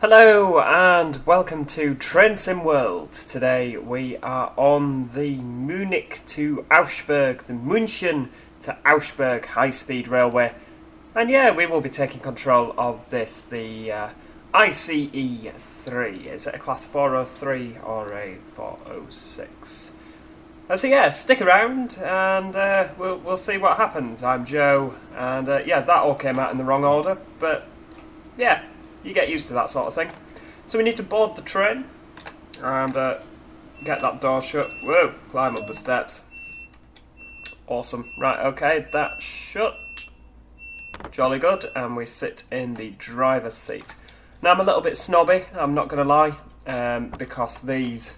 Hello and welcome to Train Sim World. Today we are on the Munich to Augsburg, the München to Augsburg high-speed railway. And yeah, we will be taking control of this, the ICE 3. Is it a class 403 or a 406? So yeah, stick around and we'll see what happens. I'm Joe, and yeah, that all came out in the wrong order, but yeah, you get used to that sort of thing. So we need to board the train and get that door shut. Whoa, climb up the steps. Awesome. Right, okay, that's shut. Jolly good. And we sit in the driver's seat. Now I'm a little bit snobby, I'm not going to lie, because these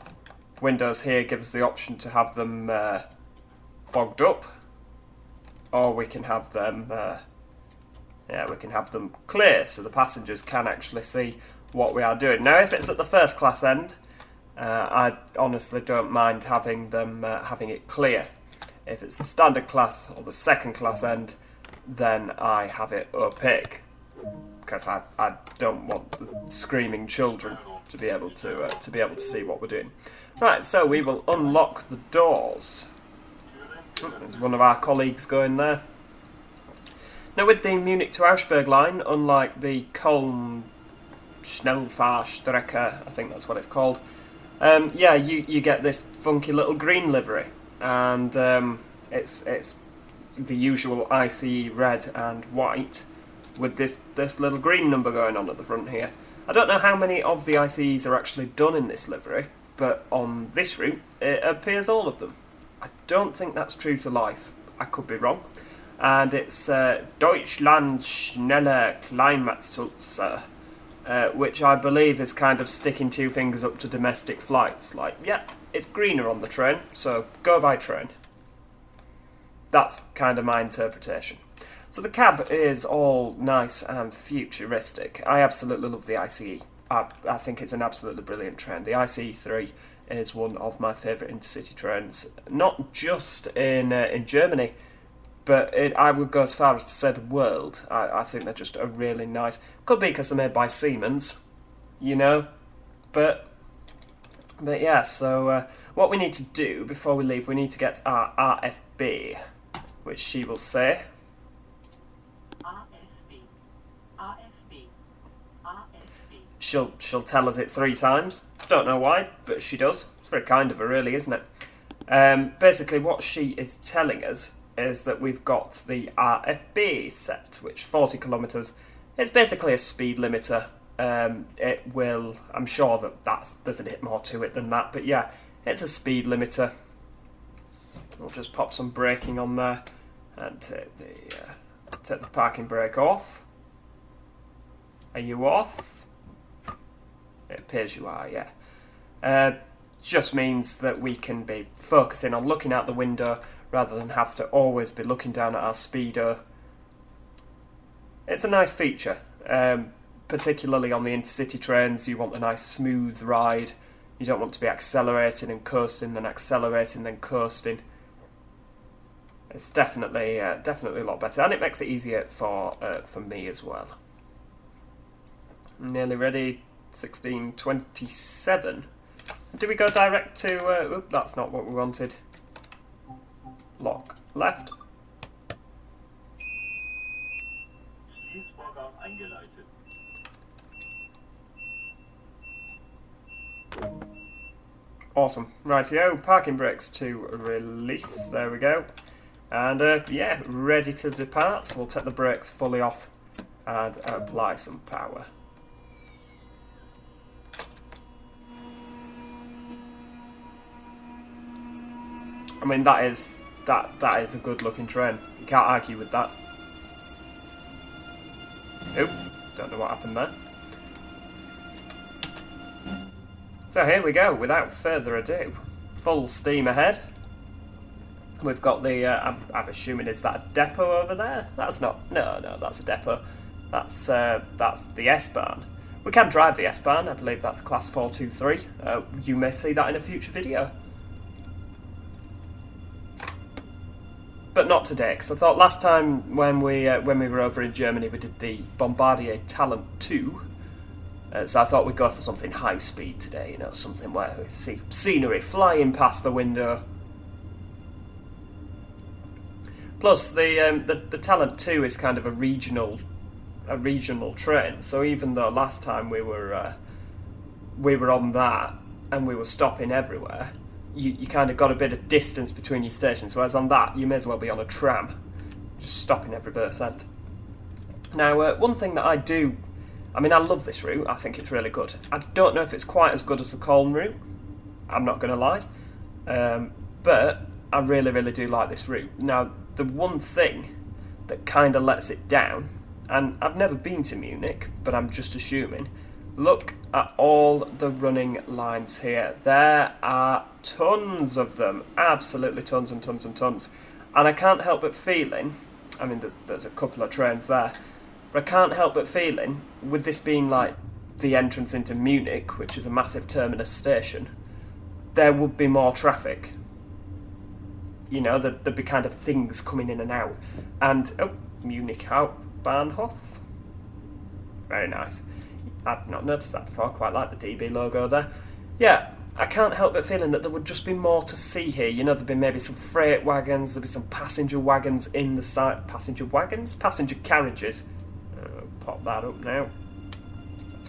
windows here give us the option to have them fogged up, or we can have them we can have them clear so the passengers can actually see what we are doing. Now if it's at the first class end, I honestly don't mind having them having it clear. If it's the standard class or the second class end, then I have it opaque, because I don't want the screaming children to be able to see what we're doing. Right, so we will unlock the doors. Oh, there's one of our colleagues going there. Now with the Munich to Augsburg line, unlike the Köln Schnellfahrstrecke, I think that's what it's called, yeah, you get this funky little green livery, and it's the usual ICE red and white with this little green number going on at the front here. I don't know how many of the ICEs are actually done in this livery, but on this route it appears all of them. I don't think that's true to life, I could be wrong. And it's Deutschland Schneller Klimaschutzer, which I believe is kind of sticking two fingers up to domestic flights. Like, yeah, it's greener on the train, so go by train. That's kind of my interpretation. So the cab is all nice and futuristic. I absolutely love the ICE. I think it's an absolutely brilliant train. The ICE 3 is one of my favourite intercity trains, not just in Germany, but I would go as far as to say the world. I think they're just a really nice... Could be because they're made by Siemens, you know. But yeah, so what we need to do before we leave, we need to get our RFB, which she will say. RFB, RFB, RFB. She'll tell us it 3 times. Don't know why, but she does. It's very kind of her, really, isn't it? Basically, what she is telling us is that we've got the RFB set, which 40 kilometres is basically a speed limiter. It will, I'm sure there's a bit more to it than that, but yeah, it's a speed limiter. We'll just pop some braking on there and take the parking brake off. Are you off? It appears you are, yeah. Just means that we can be focusing on looking out the window rather than have to always be looking down at our speedo. It's a nice feature, particularly on the intercity trains. You want a nice smooth ride. You don't want to be accelerating and coasting, then accelerating, then coasting. It's definitely a lot better, and it makes it easier for me as well. Nearly ready. 16:27. Do we go direct to... Oop, that's not what we wanted. Lock left. Awesome. Rightio, parking brakes to release. There we go. And yeah, ready to depart. So we'll take the brakes fully off and apply some power. I mean, that is a good looking train. You can't argue with that. Oh, don't know what happened there. So here we go, without further ado. Full steam ahead. We've got the, I'm assuming, is that a depot over there? That's not, no, that's a depot. That's the S Bahn. We can drive the S Bahn, I believe that's class 423. You may see that in a future video. But not today, because I thought last time when we were over in Germany we did the Bombardier Talent 2, So I thought we'd go for something high speed today, something where we see scenery flying past the window. Plus, the Talent 2 is kind of a regional train. So even though last time we were on that and we were stopping everywhere, you kind of got a bit of distance between your stations. Whereas on that, you may as well be on a tram, just stopping every reverse end. Now, one thing that I love this route. I think it's really good. I don't know if it's quite as good as the Colne route. I'm not going to lie. But I really, really do like this route. Now, the one thing that kind of lets it down, and I've never been to Munich, but I'm just assuming, look at all the running lines here. There are tons of them. Absolutely tons and tons and tons. And I can't help but feeling, there's a couple of trains there, but I can't help but feeling, with this being like the entrance into Munich, which is a massive terminus station, there would be more traffic. There'd be kind of things coming in and out. And, Munich Hauptbahnhof. Very nice. I've not noticed that before. I quite like the DB logo there. Yeah, I can't help but feeling that there would just be more to see here. There'd be maybe some freight wagons, there'd be some passenger wagons in the site. Passenger wagons? Passenger carriages. Pop that up now.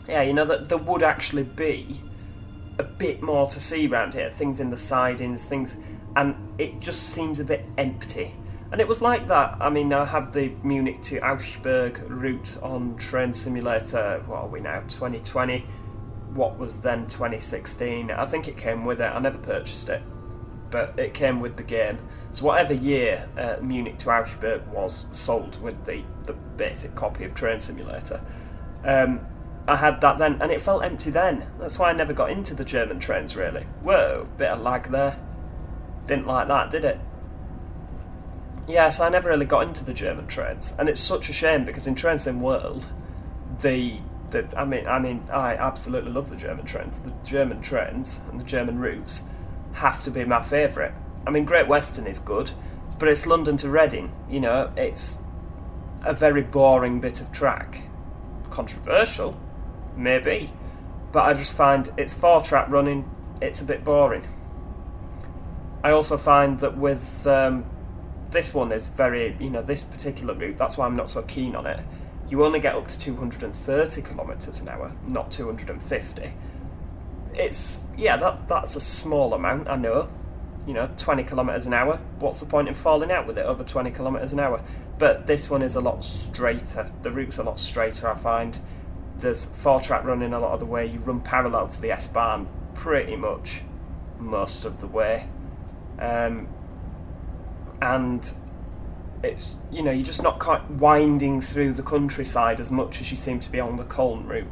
Yeah, that there would actually be a bit more to see around here. Things in the sidings, things... And it just seems a bit empty. And it was like that. I have the Munich to Augsburg route on Train Simulator, what are we now, 2020? What was then 2016? I think it came with it. I never purchased it, but it came with the game. So whatever year Munich to Augsburg was sold with the basic copy of Train Simulator, I had that then, and it felt empty then. That's why I never got into the German trains, really. Whoa, bit of lag there. Didn't like that, did it? Yeah, so I never really got into the German trains, and it's such a shame because in Train Sim World, I absolutely love the German trains. The German trains and the German routes have to be my favourite. Great Western is good, but it's London to Reading. It's a very boring bit of track. Controversial, maybe, but I just find it's 4-track running. It's a bit boring. I also find that with this one is very, this particular route, that's why I'm not so keen on it. You only get up to 230 kilometres an hour, not 250. It's, that's a small amount, I know. 20 kilometres an hour. What's the point in falling out with it over 20 kilometres an hour? But this one is a lot straighter. The route's a lot straighter, I find. There's 4-track running a lot of the way. You run parallel to the S Bahn pretty much most of the way. And it's, you're just not quite winding through the countryside as much as you seem to be on the Colne route.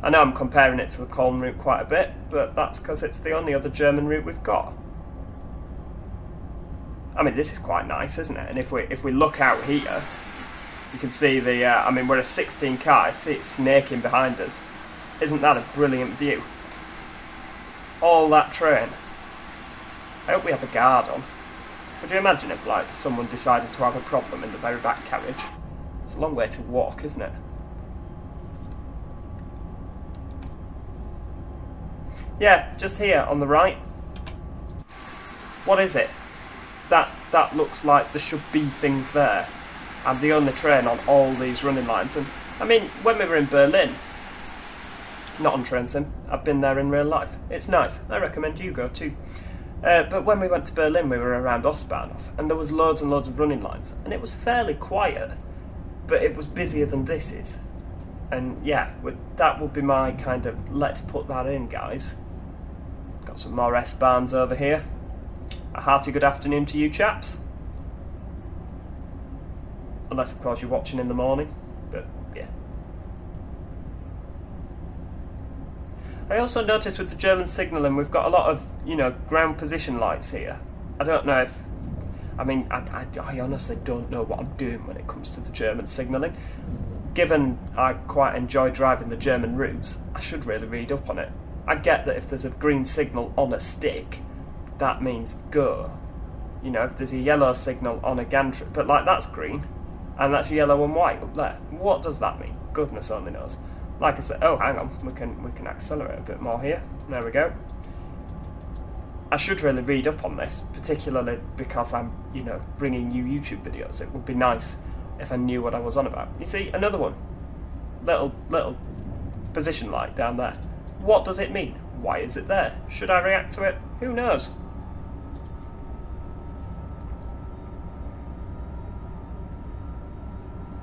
I know I'm comparing it to the Colne route quite a bit, but that's because it's the only other German route we've got. This is quite nice, isn't it? And if we look out here, you can see the, we're a 16 car, I see it snaking behind us. Isn't that a brilliant view? All that train. I hope we have a guard on. Could you imagine if, someone decided to have a problem in the very back carriage? It's a long way to walk, isn't it? Yeah, just here on the right. What is it? That looks like there should be things there. I'm the only train on all these running lines. And when we were in Berlin, not on Train Sim, I've been there in real life. It's nice. I recommend you go too. But when we went to Berlin, we were around Ostbahnhof, and there was loads and loads of running lines, and it was fairly quiet, but it was busier than this is. And yeah, that would be my kind of, let's put that in, guys. Got some more S Bahns over here. A hearty good afternoon to you chaps. Unless, of course, you're watching in the morning, but yeah. I also noticed with the German signalling, we've got a lot of, ground position lights here. I don't know if... I honestly don't know what I'm doing when it comes to the German signalling. Given I quite enjoy driving the German routes, I should really read up on it. I get that if there's a green signal on a stick, that means go. If there's a yellow signal on a gantry, but that's green, and that's yellow and white up there. What does that mean? Goodness only knows. like I said, oh, hang on, we can accelerate a bit more here. There we go. I should really read up on this, particularly because I'm, you know, bringing you YouTube videos. It would be nice if I knew what I was on about. You see, another one. Little position light down there. What does it mean? Why is it there? Should I react to it? Who knows?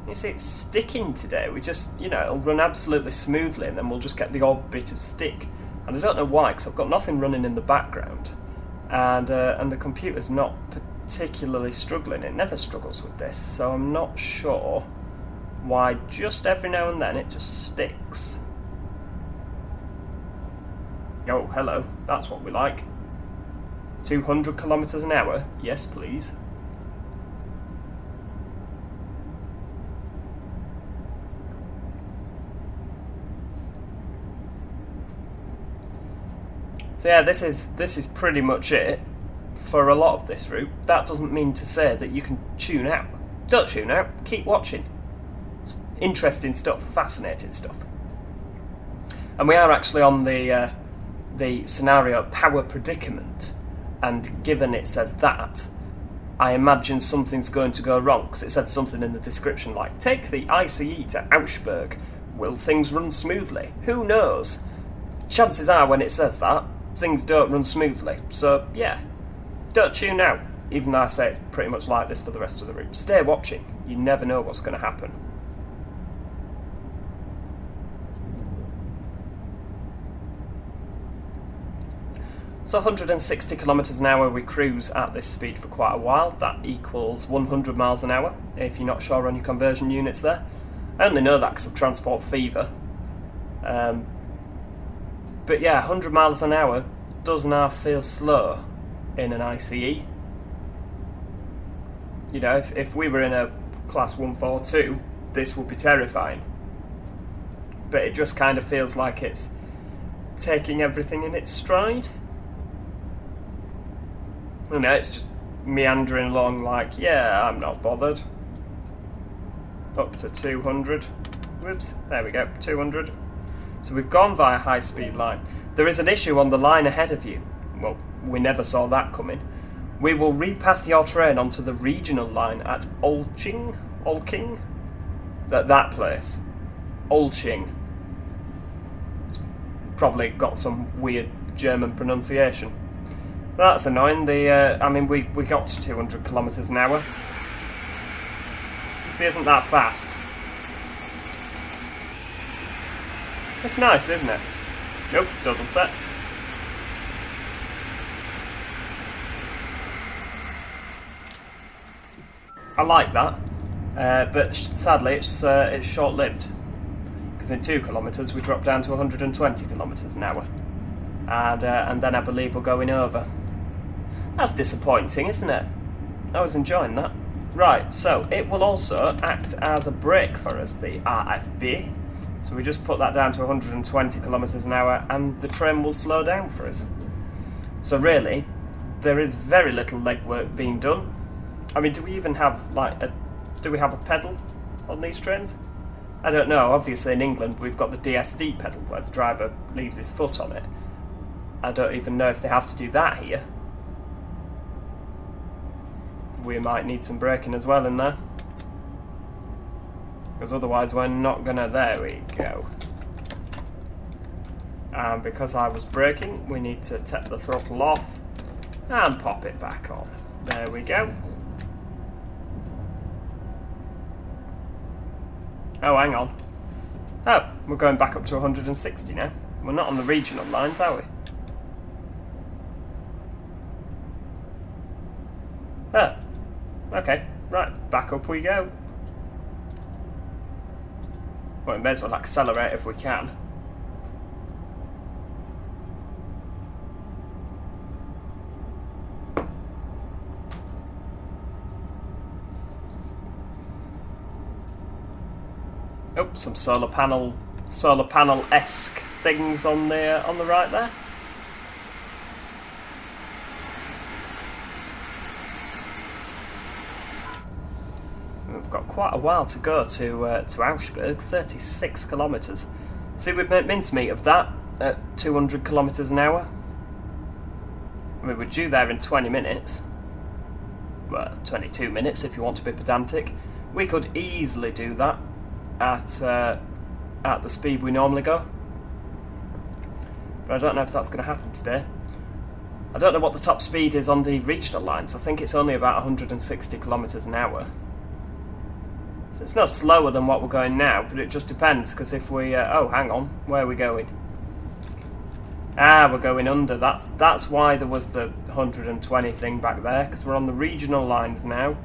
You see, it's sticking today. We just, you know, it'll run absolutely smoothly and then we'll just get the odd bit of stick. And I don't know why, because I've got nothing running in the background. And the computer's not particularly struggling. It never struggles with this. So I'm not sure why just every now and then it just sticks. Oh, hello. That's what we like. 200 kilometers an hour. Yes, please. So yeah, this is pretty much it for a lot of this route. That doesn't mean to say that you can tune out. Don't tune out. Keep watching. It's interesting stuff, fascinating stuff. And we are actually on the scenario power predicament, and given it says that, I imagine something's going to go wrong, because it said something in the description like, take the ICE to Augsburg. Will things run smoothly? Who knows? Chances are when it says that, things don't run smoothly. So yeah, don't tune out, even though I say it's pretty much like this for the rest of the route. Stay watching. You never know what's going to happen. So 160 kilometers an hour, we cruise at this speed for quite a while. That equals 100 miles an hour, if you're not sure on your conversion units there. I only know that because of Transport Fever. But yeah, 100 miles an hour does now feel slow in an ICE. You know, if we were in a Class 142, this would be terrifying. But it just kind of feels like it's taking everything in its stride. You know, it's just meandering along like, yeah, I'm not bothered. Up to 200. Whoops, there we go, 200. So we've gone via high-speed line. There is an issue on the line ahead of you. Well, we never saw that coming. We will repath your train onto the regional line at Olching? That place. Olching. It's probably got some weird German pronunciation. That's annoying. I mean, we got to 200 kilometers an hour. See, isn't that fast? It's nice, isn't it? Nope, double set. I like that, but sadly it's short-lived, because in 2 kilometres we drop down to 120 kilometres an hour, and then I believe we're going over. That's disappointing, isn't it? I was enjoying that. Right, so it will also act as a brake for us, the RFB. So we just put that down to 120 kilometres an hour and the train will slow down for us. So really, there is very little legwork being done. I mean, do we even have do we have a pedal on these trains? I don't know. Obviously in England we've got the DSD pedal where the driver leaves his foot on it. I don't even know if they have to do that here. We might need some braking as well in there. Because otherwise we're not gonna... There we go. And because I was braking, we need to take the throttle off and pop it back on. There we go. Oh, hang on. Oh, we're going back up to 160 now. We're not on the regional lines, are we? Oh. Okay, right, back up we go. Well, we may as well accelerate if we can. Oh, some solar panel-esque things on the right there. We've got quite a while to go to Augsburg, 36 kilometres. See, we'd make mincemeat of that at 200 kilometres an hour. I mean, we're due there in 20 minutes. Well, 22 minutes if you want to be pedantic. We could easily do that at the speed we normally go. But I don't know if that's going to happen today. I don't know what the top speed is on the regional lines. I think it's only about 160 kilometres an hour. So it's not slower than what we're going now, but it just depends, because if we... oh, hang on. Where are we going? Ah, we're going under. That's why there was the 120 thing back there, because we're on the regional lines now.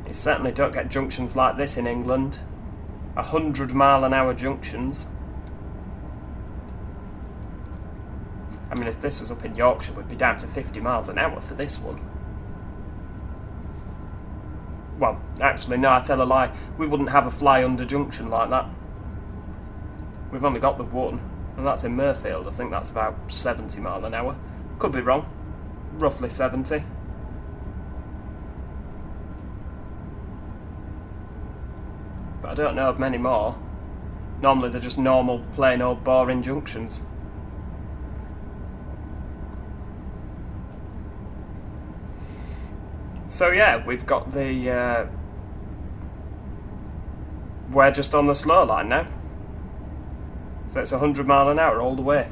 You certainly don't get junctions like this in England. 100-mile-an-hour junctions. I mean, if this was up in Yorkshire, we'd be down to 50 miles an hour for this one. Well, actually, no, I tell a lie. We wouldn't have a fly-under junction like that. We've only got the one, and that's in Mirfield. I think that's about 70 mile an hour. Could be wrong. Roughly 70. But I don't know of many more. Normally they're just normal, plain old boring junctions. So yeah, we've got the... we're just on the slow line now. So it's 100 mile an hour all the way.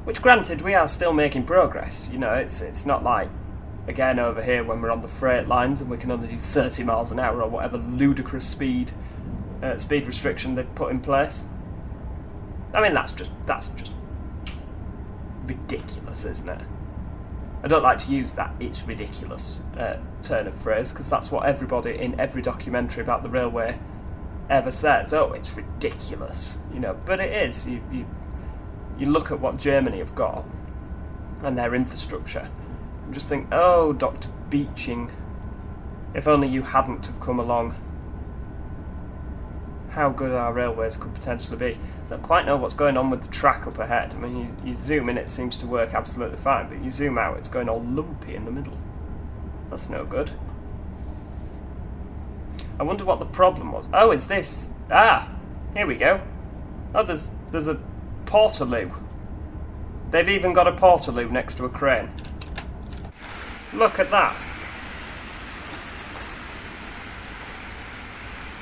Which, granted, we are still making progress. You know, it's not like, again, over here when we're on the freight lines and we can only do 30 miles an hour or whatever ludicrous speed restriction they've put in place. I mean, that's just ridiculous, isn't it? I don't like to use that "it's ridiculous" turn of phrase, because that's what everybody in every documentary about the railway ever says. Oh, it's ridiculous, you know. But it is. You look at what Germany have got and their infrastructure, and just think, oh, Dr. Beeching, if only you hadn't have come along, how good our railways could potentially be. I don't quite know what's going on with the track up ahead. I mean, you zoom in, it seems to work absolutely fine, but you zoom out, it's going all lumpy in the middle. That's no good. I wonder what the problem was. Oh, it's this. Ah, here we go. Oh, there's a portaloo. They've even got a portaloo next to a crane. Look at that.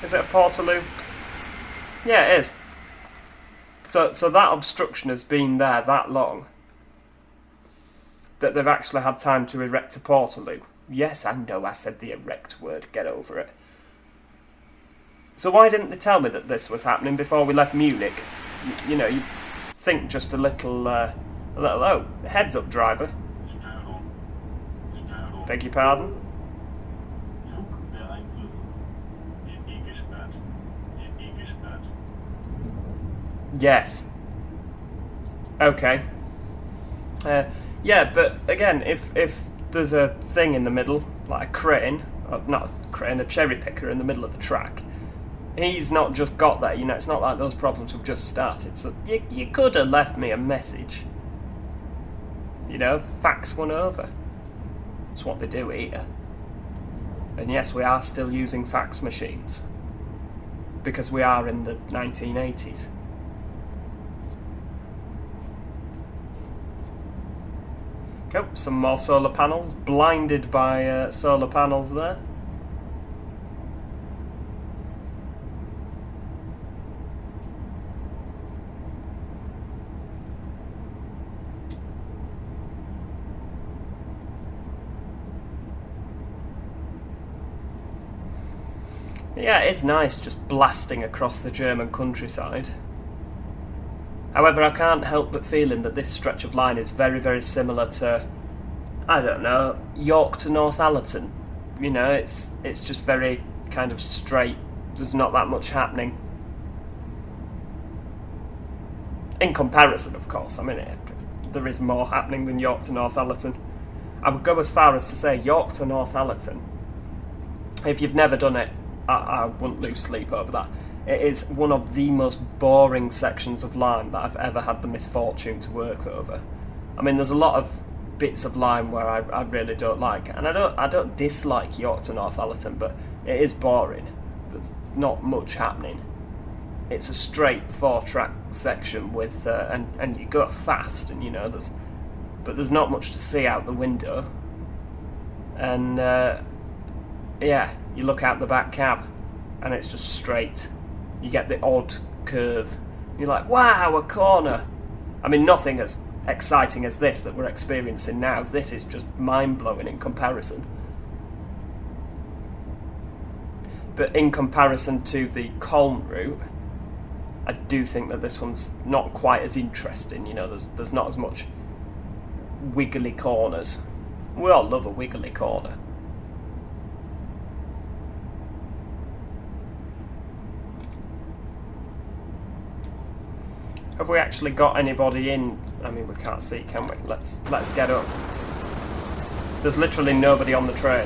Is it a portaloo? Yeah, it is. So that obstruction has been there that long that they've actually had time to erect a portaloo. Yes, I know I said the erect word, get over it. So why didn't they tell me that this was happening before we left Munich? You know, you think just a little, oh, heads up, driver. Beg your pardon? Yes. Okay. Yeah, but again, if there's a thing in the middle, like a crane, or not a crane, a cherry picker in the middle of the track, he's not just got there, you know, it's not like those problems have just started. So you could have left me a message. You know, fax one over. That's what they do here. And yes, we are still using fax machines. Because we are in the 1980s. Oh, some more solar panels. Blinded by solar panels there. Yeah, it's nice just blasting across the German countryside. However, I can't help but feeling that this stretch of line is very, very similar to, I don't know, York to Northallerton. You know, it's just very kind of straight. There's not that much happening. In comparison, of course. I mean, there is more happening than York to Northallerton. I would go as far as to say York to Northallerton. If you've never done it, I wouldn't lose sleep over that. It is one of the most boring sections of line that I've ever had the misfortune to work over. I mean, there's a lot of bits of line where I really don't like, and I don't dislike York to Northallerton, but It is boring. There's not much happening. It's a straight 4-track section with and you go fast, and you know there's not much to see out the window. And yeah, you look out the back cab, and it's just straight. You get the odd curve. You're like, wow, a corner. I mean, nothing as exciting as this that we're experiencing now. This is just mind-blowing in comparison. But in comparison to the Colne route, I do think that this one's not quite as interesting. You know, there's not as much wiggly corners. We all love a wiggly corner. Have we actually got anybody in? I mean, we can't see, can we? Let's get up. There's literally nobody on the train.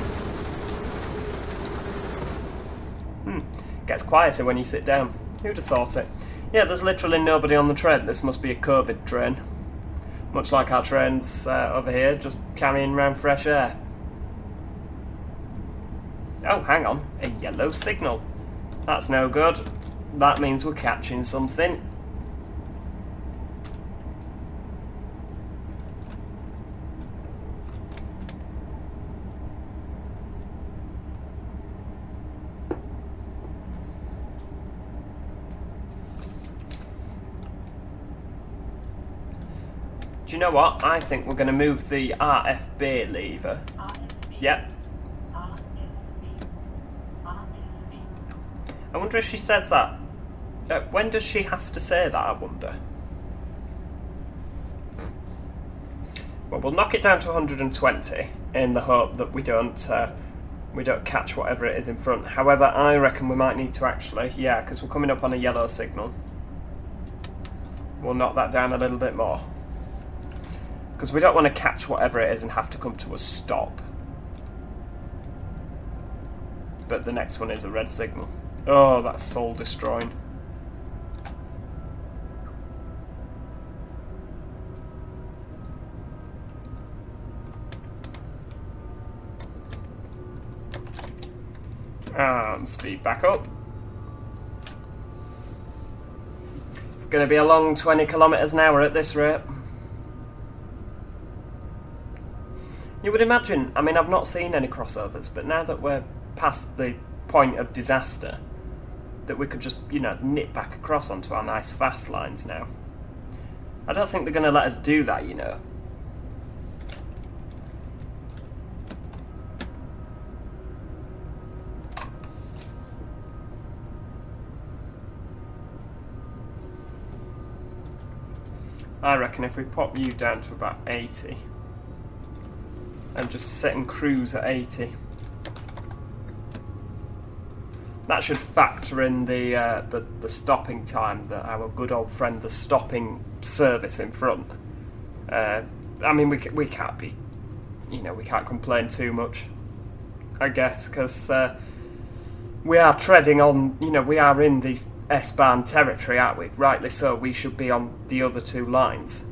Gets quieter when you sit down. Who'd have thought it? Yeah, there's literally nobody on the train. This must be a COVID train. Much like our trains over here, just carrying around fresh air. Oh, hang on. A yellow signal. That's no good. That means we're catching something. Do you know what? I think we're going to move the RFB lever. RFB. Yep. RFB. RFB. I wonder if she says that. When does she have to say that, I wonder? Well, we'll knock it down to 120 in the hope that we don't catch whatever it is in front. However, I reckon we might need to actually, yeah, because we're coming up on a yellow signal. We'll knock that down a little bit more. Because we don't want to catch whatever it is and have to come to a stop. But the next one is a red signal. Oh, that's soul destroying. And speed back up. It's going to be a long 20 kilometres an hour at this rate. You would imagine, I mean, I've not seen any crossovers, but now that we're past the point of disaster, that we could just, you know, nip back across onto our nice fast lines now. I don't think they're going to let us do that, you know. I reckon if we pop you down to about 80... and just sit and cruise at 80. That should factor in the stopping time that our good old friend, the stopping service in front. I mean, we can't be, you know, we can't complain too much, I guess, because we are treading on, you know, we are in the S Bahn territory, aren't we? Rightly so, we should be on the other two lines.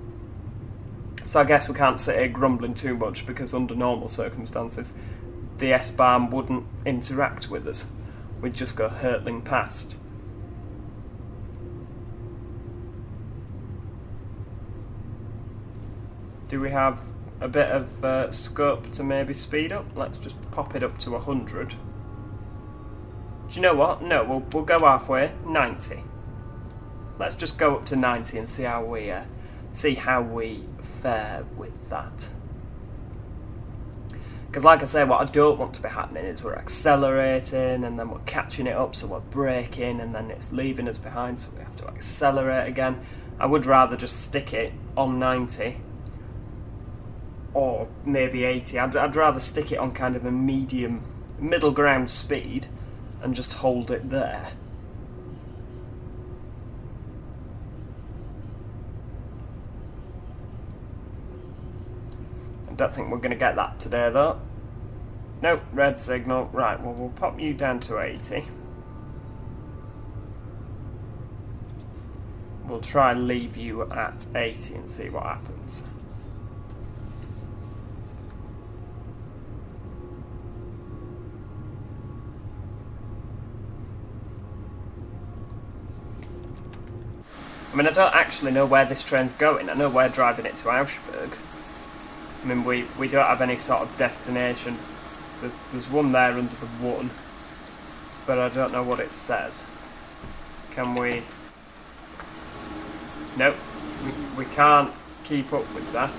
So I guess we can't sit here grumbling too much, because under normal circumstances the S Bahn wouldn't interact with us. We'd just go hurtling past. Do we have a bit of scope to maybe speed up? Let's just pop it up to 100. Do you know what? No, we'll go halfway. 90. Let's just go up to 90 and see how we fare with that. Because like I say, what I don't want to be happening is we're accelerating and then we're catching it up, so we're braking, and then it's leaving us behind, so we have to accelerate again. I would rather just stick it on 90 or maybe 80. I'd rather stick it on kind of a middle ground speed and just hold it there. Don't think we're going to get that today though. Nope, red signal. Right, well, we'll pop you down to 80. We'll try and leave you at 80 and see what happens. I mean, I don't actually know where this train's going. I know we're driving it to Augsburg. I mean, we don't have any sort of destination. There's one there under the one, but I don't know what it says. Can we... Nope. We can't keep up with that.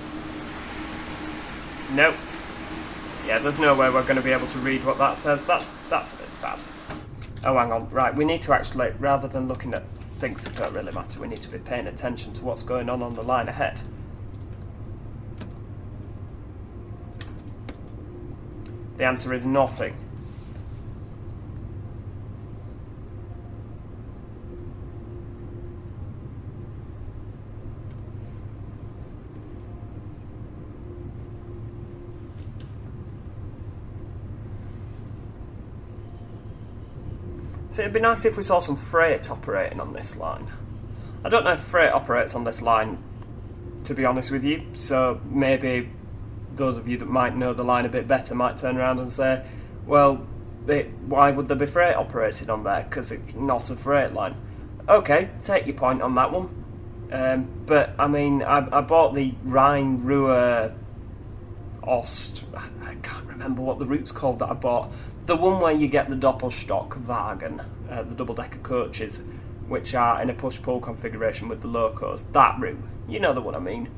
Nope. Yeah, there's no way we're going to be able to read what that says. That's a bit sad. Oh, hang on. Right, we need to actually, rather than looking at things that don't really matter, we need to be paying attention to what's going on the line ahead. The answer is nothing. So it'd be nice if we saw some freight operating on this line. I don't know if freight operates on this line, to be honest with you, so maybe those of you that might know the line a bit better might turn around and say, well, why would there be freight operated on there? Because it's not a freight line. Okay, take your point on that one. But, I mean, I bought the Rhine-Ruhr Ost, I can't remember what the route's called that I bought. The one where you get the Doppelstockwagen, the double-decker coaches, which are in a push-pull configuration with the locos. That route, you know the one I mean.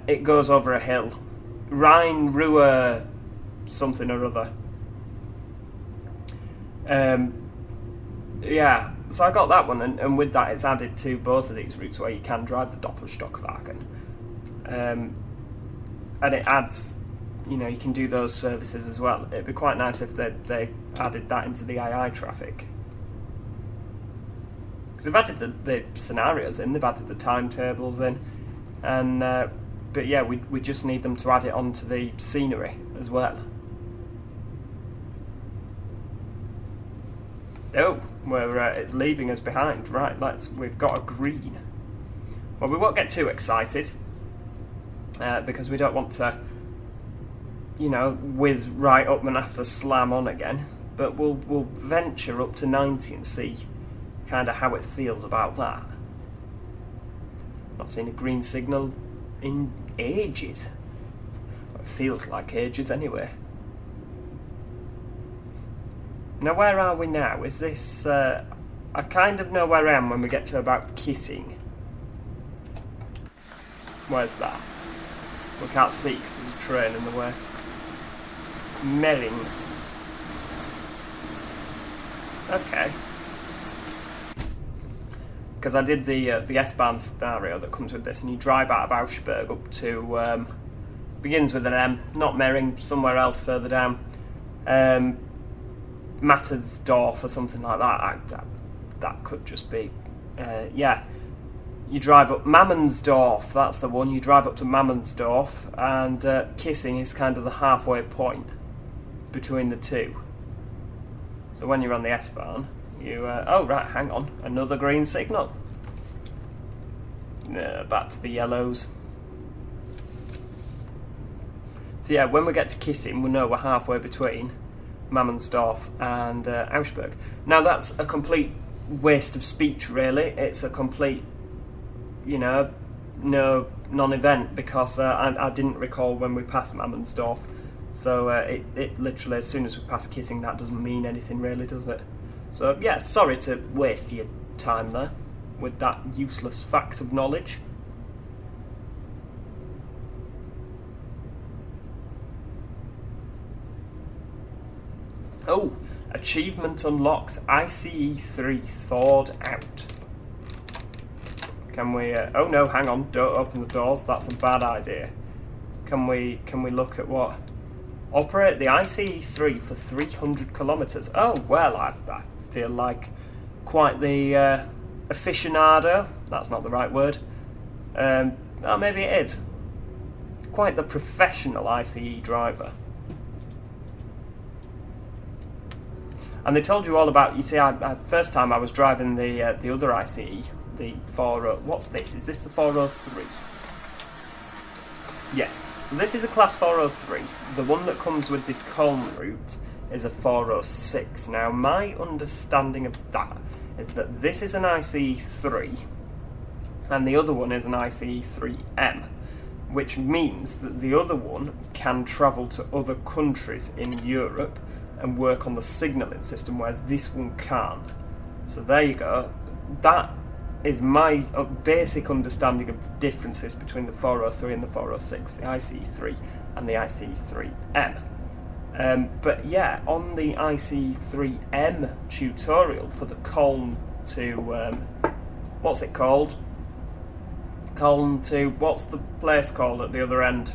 It goes over a hill. Rhine-Ruhr something or other. Yeah, so I got that one, and with that it's added to both of these routes where you can drive the Doppelstockwagen. And it adds, you know, you can do those services as well. It'd be quite nice if they added that into the II traffic. Because they've added the scenarios in, they've added the timetables in, and but yeah, we just need them to add it onto the scenery as well. Oh, it's leaving us behind. Right, we've got a green. Well, we won't get too excited because we don't want to, you know, whiz right up and have to slam on again. But we'll venture up to 90 and see kind of how it feels about that. Not seen a green signal in ages. It feels like ages anyway. Now, where are we now? Is this... I kind of know where I am when we get to about Kissing. Where's that? We can't see because there's a train in the way. Melling. Okay. Because I did the S Bahn scenario that comes with this, and you drive out of Augsburg up to... begins with an M, not Mering, somewhere else further down. Mattersdorf or something like that. That could just be... yeah. You drive up Mammonsdorf, that's the one. You drive up to Mammonsdorf, and Kissing is kind of the halfway point between the two. So when you're on the S Bahn, you... oh, right, hang on. Another green signal. Back to the yellows. So yeah, when we get to Kissing, we know we're halfway between Mammonsdorf and Augsburg. Now that's a complete waste of speech, really. It's a complete, you know, non-event, because I didn't recall when we passed Mammonsdorf. So it literally, as soon as we pass Kissing, that doesn't mean anything really, does it? So yeah, sorry to waste your time there with that useless fact of knowledge. Oh, achievement unlocked. ICE 3 thawed out. Can we... oh no, hang on. Don't open the doors. That's a bad idea. Can we look at what... Operate the ICE 3 for 300 kilometres. Oh, well, I feel like quite the aficionado. That's not the right word. Oh, maybe it is. Quite the professional ICE driver. And they told you all about... You see, first time I was driving the other ICE, the 40... What's this? Is this the 403? Yes. So this is a class 403. The one that comes with the Köln route is a 406. Now, my understanding of that is that this is an ICE 3, and the other one is an ICE3M, which means that the other one can travel to other countries in Europe and work on the signalling system, whereas this one can't. So there you go. That is my basic understanding of the differences between the 403 and the 406, the ICE3 and the ICE3M. But yeah, on the ICE3M tutorial for the Cologne to, what's it called? Cologne to, what's the place called at the other end?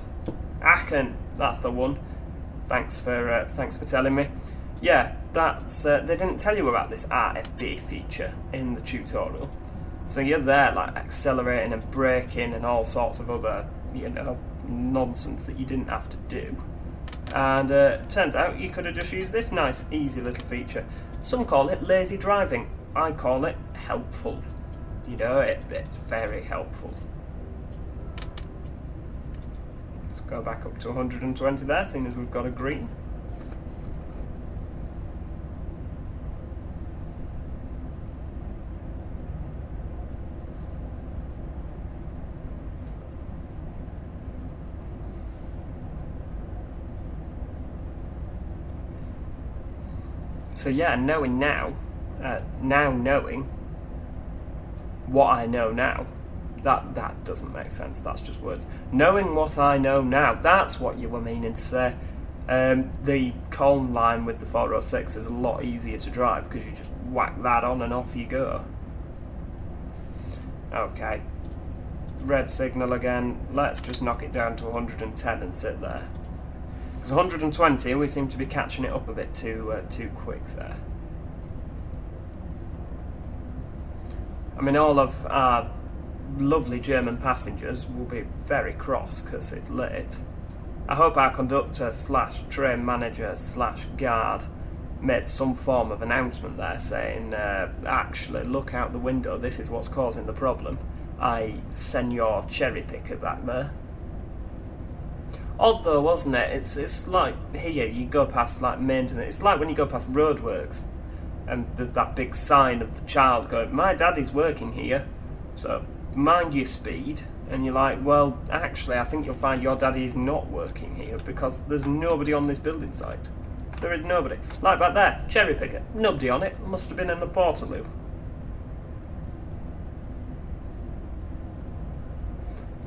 Aachen, that's the one. Thanks for telling me. Yeah, that's they didn't tell you about this RFB feature in the tutorial. So you're there like accelerating and braking and all sorts of other, nonsense that you didn't have to do. And turns out you could have just used this nice, easy little feature. Some call it lazy driving. I call it helpful. It's very helpful. Let's go back up to 120 there, seeing as we've got a green. So yeah, knowing now knowing what I know now, that doesn't make sense, that's just words. Knowing what I know now, that's what you were meaning to say. The Cologne line with the 406 is a lot easier to drive because you just whack that on and off you go. Okay, red signal again, let's just knock it down to 110 and sit there. Because 120, we seem to be catching it up a bit too quick there. I mean, all of our lovely German passengers will be very cross because it's late. I hope our conductor / train manager / guard made some form of announcement there saying, actually, look out the window, this is what's causing the problem. I send your cherry picker back there. Odd though, wasn't it? It's like here you go past like maintenance. It's like when you go past roadworks, and there's that big sign of the child going, "My daddy's working here, so mind your speed." And you're like, well, actually, I think you'll find your daddy is not working here because there's nobody on this building site. There is nobody. Like back there, cherry picker, nobody on it. Must have been in the Portaloo.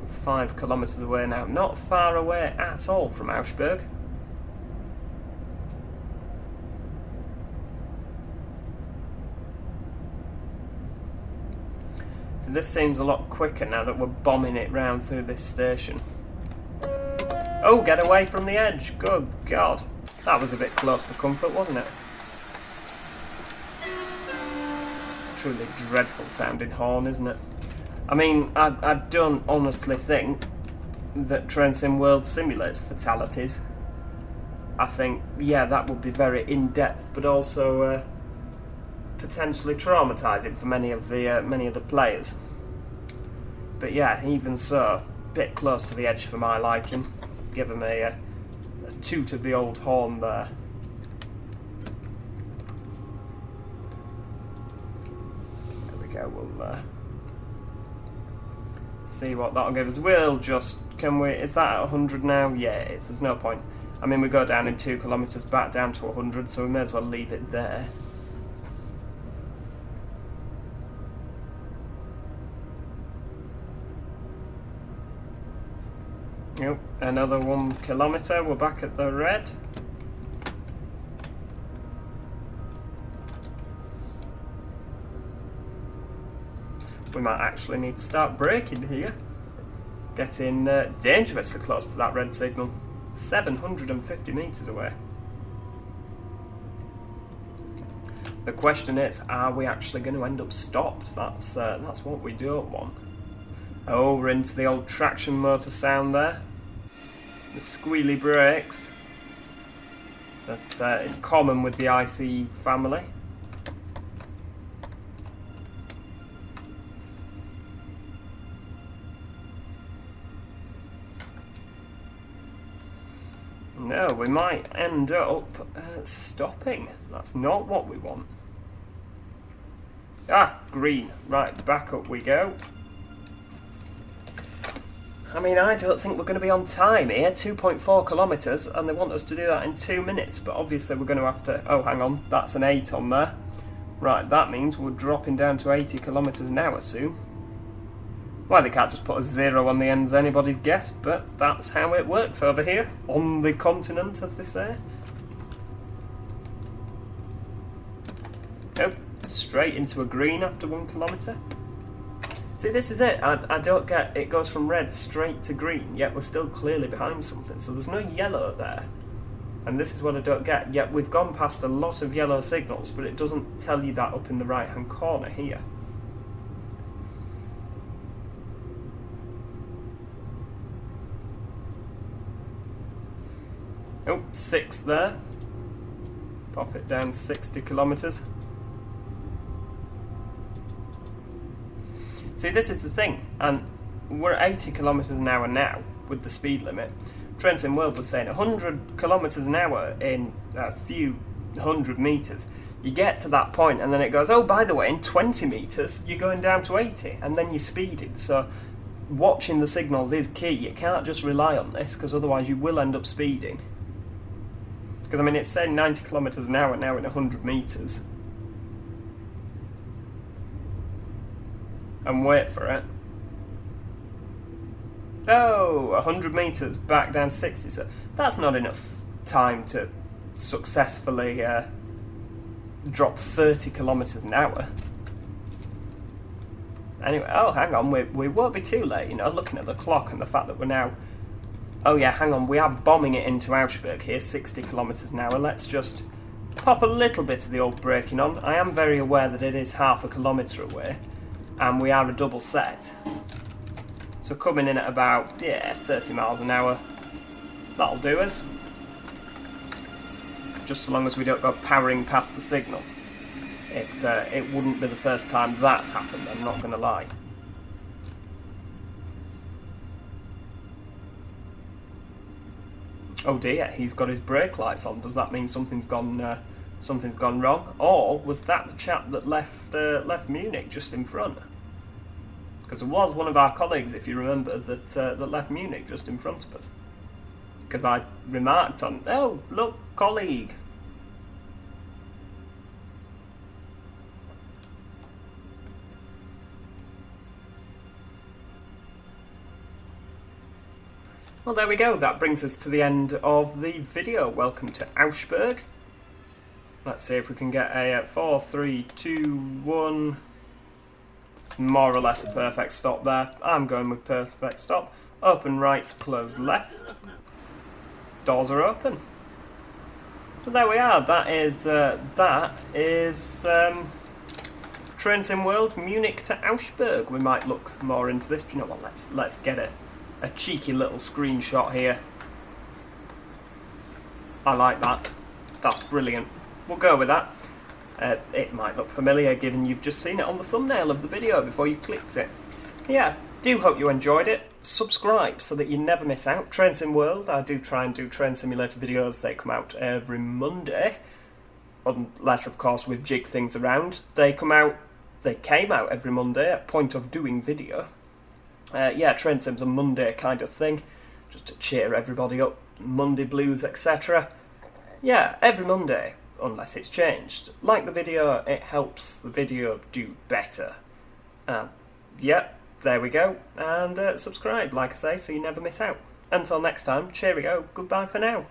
5 kilometres away now, not far away at all from Augsburg. So this seems a lot quicker now that we're bombing it round through this station. Oh, get away from the edge! Good God! That was a bit close for comfort, wasn't it? Truly dreadful sounding horn, isn't it? I mean, I don't honestly think that Train Sim World simulates fatalities. I think, yeah, that would be very in-depth, but also potentially traumatising for many of the players. But yeah, even so, a bit close to the edge for my liking. Give them a toot of the old horn there. There we go, we'll see what that'll give us. We'll just, is that at 100 now? Yeah, it is, there's no point. I mean, we go down in 2 kilometres, back down to 100, so we may as well leave it there. Yep, another 1 kilometre, we're back at the red. We might actually need to start braking here. Getting dangerously close to that red signal. 750 metres away. The question is, are we actually going to end up stopped? That's what we don't want. Oh, we're into the old traction motor sound there. The squealy brakes. That is common with the ICE family. No, we might end up stopping. That's not what we want. Ah, green. Right, back up we go. I mean, I don't think we're going to be on time here. 2.4 kilometres, and they want us to do that in 2 minutes. But obviously we're going to have to... Oh, hang on. That's an 8 on there. Right, that means we're dropping down to 80 kilometres an hour soon. Well, they can't just put a 0 on the end's anybody's guess, but that's how it works over here. On the continent, as they say. Oh, straight into a green after 1 kilometre. See, this is it. I don't get... It goes from red straight to green, yet we're still clearly behind something. So there's no yellow there. And this is what I don't get. Yet we've gone past a lot of yellow signals, but it doesn't tell you that up in the right-hand corner here. Oh, 6 there. Pop it down to 60 kilometres. See, this is the thing, and we're at 80 kilometres an hour now with the speed limit. Train Sim World was saying 100 kilometres an hour in a few hundred metres. You get to that point and then it goes, oh, by the way, in 20 metres you're going down to 80 and then you're speeding. So watching the signals is key. You can't just rely on this because otherwise you will end up speeding. Because, I mean, it's saying 90 kilometres an hour now in 100 metres. And wait for it. Oh, 100 metres back down to 60. So that's not enough time to successfully drop 30 kilometres an hour. Anyway, oh, hang on, we won't be too late, you know, looking at the clock and the fact that we're now... Oh yeah, hang on, we are bombing it into Augsburg here, 60 kilometres an hour. Let's just pop a little bit of the old braking on. I am very aware that it is half a kilometre away, and we are a double set. So coming in at about, 30 miles an hour, that'll do us. Just so long as we don't go powering past the signal. It wouldn't be the first time that's happened, I'm not going to lie. Oh dear, he's got his brake lights on. Does that mean something's gone wrong? Or was that the chap that left Munich just in front? Because there was one of our colleagues, if you remember, that left Munich just in front of us. Because I remarked on, oh, look, colleague. Well, there we go. That brings us to the end of the video. Welcome to Augsburg. Let's see if we can get a 4, 3, 2, 1... More or less a perfect stop there. I'm going with perfect stop. Open right, close left. Doors are open. So there we are. That is Train Sim World, Munich to Augsburg. We might look more into this. Do you know what? Let's get a cheeky little screenshot here. I like that. That's brilliant. We'll go with that. It might look familiar given you've just seen it on the thumbnail of the video before you clicked it. Yeah, do hope you enjoyed it. Subscribe so that you never miss out. Train Sim World, I do try and do train simulator videos. They come out every Monday. Unless, of course, we've jigged things around. They came out every Monday at point of doing video. Yeah, Train Sim's a Monday kind of thing. Just to cheer everybody up. Monday blues, etc. Yeah, every Monday. Unless it's changed. Like the video, it helps the video do better. Yeah, there we go. And subscribe, like I say, so you never miss out. Until next time, cheerio, goodbye for now.